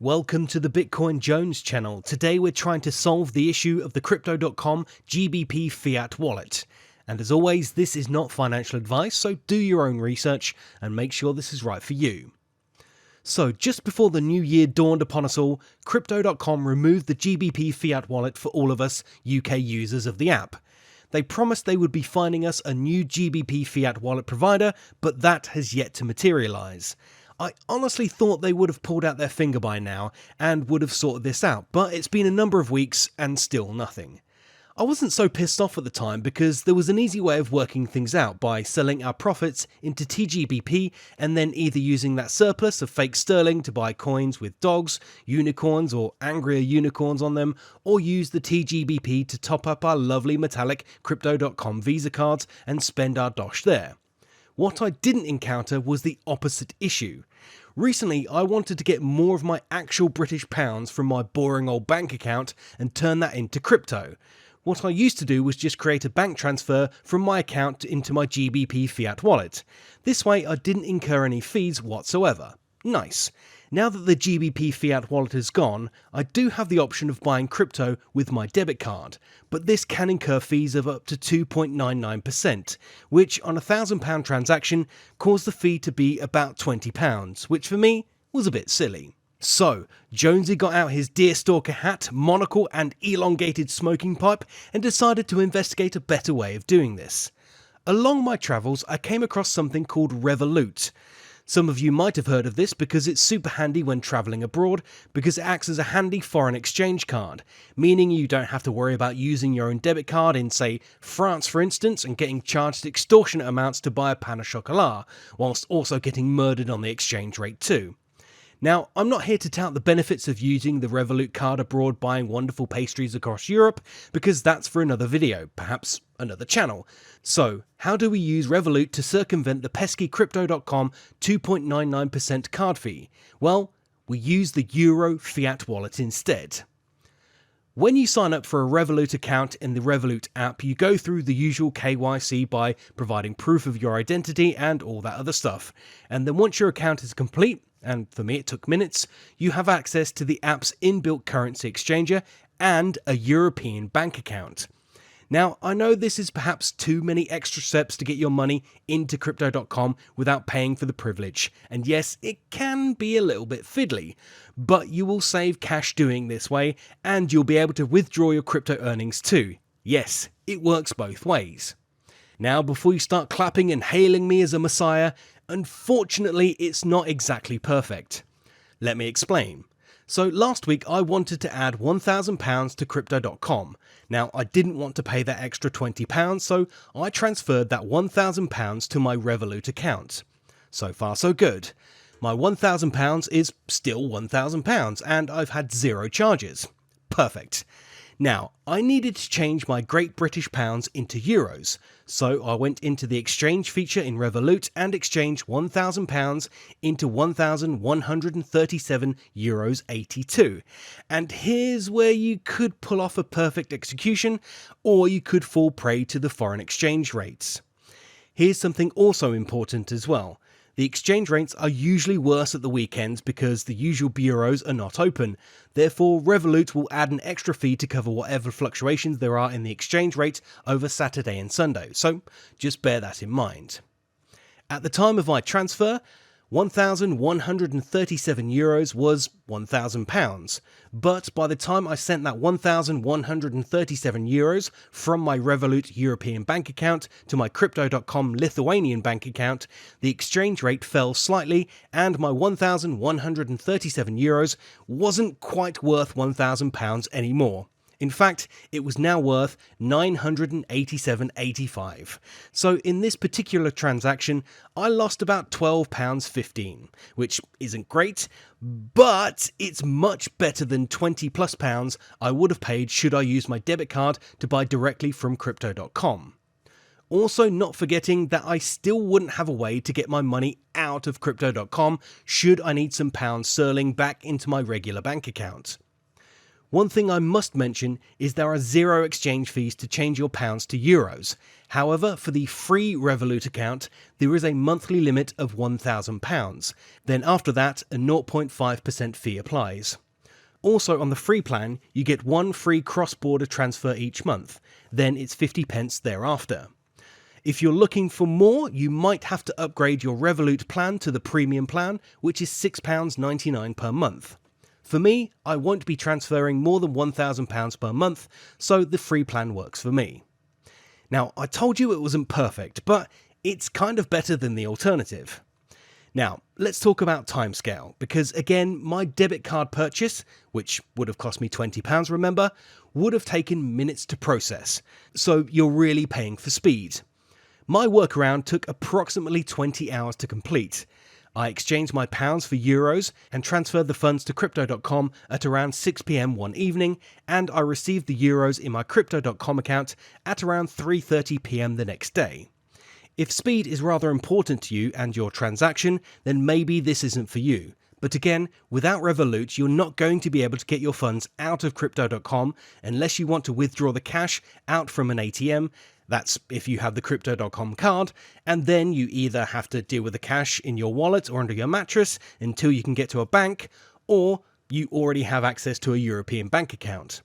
Welcome to the Bitcoin Jones channel. Today we're trying to solve the issue of the Crypto.com GBP Fiat wallet. And as always, this is not financial advice, so do your own research and make sure this is right for you. So just before the new year dawned upon us all, Crypto.com removed the GBP Fiat wallet for all of us UK users of the app. They promised they would be finding us a new GBP Fiat wallet provider, but that has yet to materialise. I honestly thought they would have pulled out their finger by now and would have sorted this out, but it's been a number of weeks and still nothing. I wasn't so pissed off at the time because there was an easy way of working things out by selling our profits into TGBP and then either using that surplus of fake sterling to buy coins with dogs, unicorns or angrier unicorns on them, or use the TGBP to top up our lovely metallic Crypto.com Visa cards and spend our dosh there. What I didn't encounter was the opposite issue. Recently, I wanted to get more of my actual British pounds from my boring old bank account and turn that into crypto. What I used to do was just create a bank transfer from my account into my GBP Fiat wallet. This way I didn't incur any fees whatsoever. Nice. Now that the GBP Fiat wallet is gone, I do have the option of buying crypto with my debit card, but this can incur fees of up to 2.99%, which on a £1,000 transaction caused the fee to be about £20, which for me was a bit silly. So, Jonesy got out his deerstalker hat, monocle and elongated smoking pipe and decided to investigate a better way of doing this. Along my travels, I came across something called Revolut. Some of you might have heard of this because it's super handy when travelling abroad because it acts as a handy foreign exchange card, meaning you don't have to worry about using your own debit card in, say, France for instance, and getting charged extortionate amounts to buy a pain au chocolat, whilst also getting murdered on the exchange rate too. Now, I'm not here to tout the benefits of using the Revolut card abroad buying wonderful pastries across Europe, because that's for another video, perhaps another channel. So, how do we use Revolut to circumvent the pesky Crypto.com 2.99% card fee? Well, we use the Euro Fiat wallet instead. When you sign up for a Revolut account in the Revolut app, you go through the usual KYC by providing proof of your identity and all that other stuff. And then once your account is complete, and for me it took minutes, you have access to the app's inbuilt currency exchanger and a European bank account. Now, I know this is perhaps too many extra steps to get your money into Crypto.com without paying for the privilege, and yes, it can be a little bit fiddly, but you will save cash doing this way, and you'll be able to withdraw your crypto earnings too. Yes, it works both ways. Now, before you start clapping and hailing me as a messiah, unfortunately, it's not exactly perfect. Let me explain. So last week I wanted to add £1,000 to Crypto.com. Now I didn't want to pay that extra £20, so I transferred that £1,000 to my Revolut account. So far so good. My £1,000 is still £1,000 and I've had zero charges. Perfect. Now, I needed to change my Great British Pounds into Euros, so I went into the exchange feature in Revolut and exchanged £1,000 into €1,137.82. And here's where you could pull off a perfect execution, or you could fall prey to the foreign exchange rates. Here's something also important as well. The exchange rates are usually worse at the weekends because the usual bureaus are not open. Therefore, Revolut will add an extra fee to cover whatever fluctuations there are in the exchange rate over Saturday and Sunday, so just bear that in mind. At the time of my transfer, €1,137 was £1,000, but by the time I sent that €1,137 from my Revolut European bank account to my Crypto.com Lithuanian bank account, the exchange rate fell slightly and my €1,137 wasn't quite worth £1,000 anymore. In fact, it was now worth £987.85. So in this particular transaction, I lost about £12.15, which isn't great, but it's much better than £20+ I would have paid should I use my debit card to buy directly from Crypto.com. Also not forgetting that I still wouldn't have a way to get my money out of Crypto.com should I need some pounds sterling back into my regular bank account. One thing I must mention is there are zero exchange fees to change your pounds to euros. However, for the free Revolut account, there is a monthly limit of £1,000. Then after that, a 0.5% fee applies. Also on the free plan, you get one free cross-border transfer each month, then it's 50 pence thereafter. If you're looking for more, you might have to upgrade your Revolut plan to the premium plan, which is £6.99 per month. For me, I won't be transferring more than £1,000 per month, so the free plan works for me. Now, I told you it wasn't perfect, but it's kind of better than the alternative. Now, let's talk about timescale, because again, my debit card purchase, which would have cost me £20, remember, would have taken minutes to process, so you're really paying for speed. My workaround took approximately 20 hours to complete. I exchanged my pounds for euros and transferred the funds to Crypto.com at around 6 PM one evening, and I received the euros in my Crypto.com account at around 3:30 PM the next day. If speed is rather important to you and your transaction, then maybe this isn't for you. But again, without Revolut, you're not going to be able to get your funds out of Crypto.com unless you want to withdraw the cash out from an ATM. That's if you have the Crypto.com card, and then you either have to deal with the cash in your wallet or under your mattress until you can get to a bank, or you already have access to a European bank account.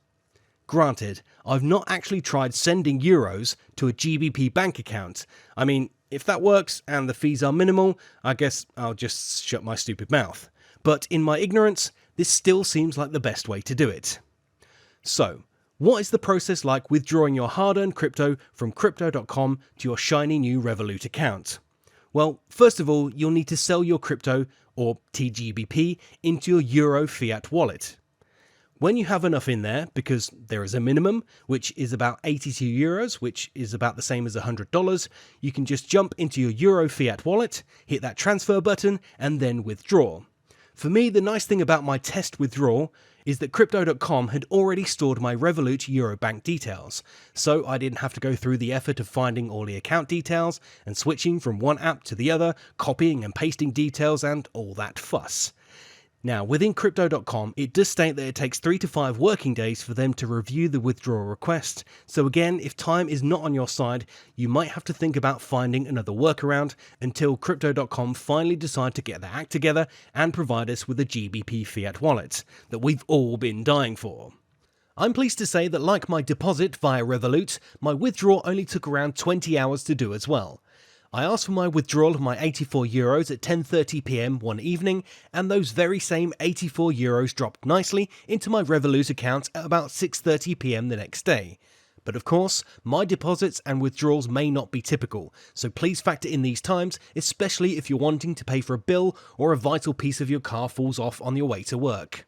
Granted, I've not actually tried sending euros to a GBP bank account. I mean, if that works and the fees are minimal, I guess I'll just shut my stupid mouth. But in my ignorance, this still seems like the best way to do it. So, what is the process like withdrawing your hard-earned crypto from Crypto.com to your shiny new Revolut account? Well, first of all, you'll need to sell your crypto, or TGBP, into your Euro Fiat wallet. When you have enough in there, because there is a minimum, which is about 82 euros, which is about the same as $100, you can just jump into your Euro Fiat wallet, hit that transfer button, and then withdraw. For me, the nice thing about my test withdrawal is that Crypto.com had already stored my Revolut Euro bank details, so I didn't have to go through the effort of finding all the account details and switching from one app to the other, copying and pasting details and all that fuss. Now, within Crypto.com, it does state that it takes 3 to 5 working days for them to review the withdrawal request, so again, if time is not on your side, you might have to think about finding another workaround until Crypto.com finally decide to get their act together and provide us with a GBP Fiat wallet that we've all been dying for. I'm pleased to say that like my deposit via Revolut, my withdrawal only took around 20 hours to do as well. I asked for my withdrawal of my 84 euros at 10:30 PM one evening, and those very same 84 euros dropped nicely into my Revolut account at about 6:30 PM the next day. But of course, my deposits and withdrawals may not be typical, so please factor in these times, especially if you're wanting to pay for a bill or a vital piece of your car falls off on your way to work.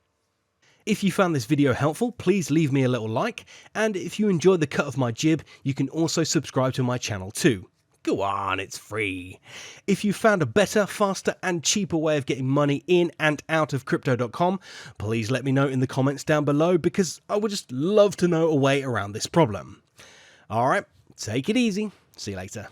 If you found this video helpful, please leave me a little like, and if you enjoyed the cut of my jib, you can also subscribe to my channel too. Go on, it's free. If you found a better, faster and cheaper way of getting money in and out of Crypto.com, please let me know in the comments down below, because I would just love to know a way around this problem. Alright, take it easy. See you later.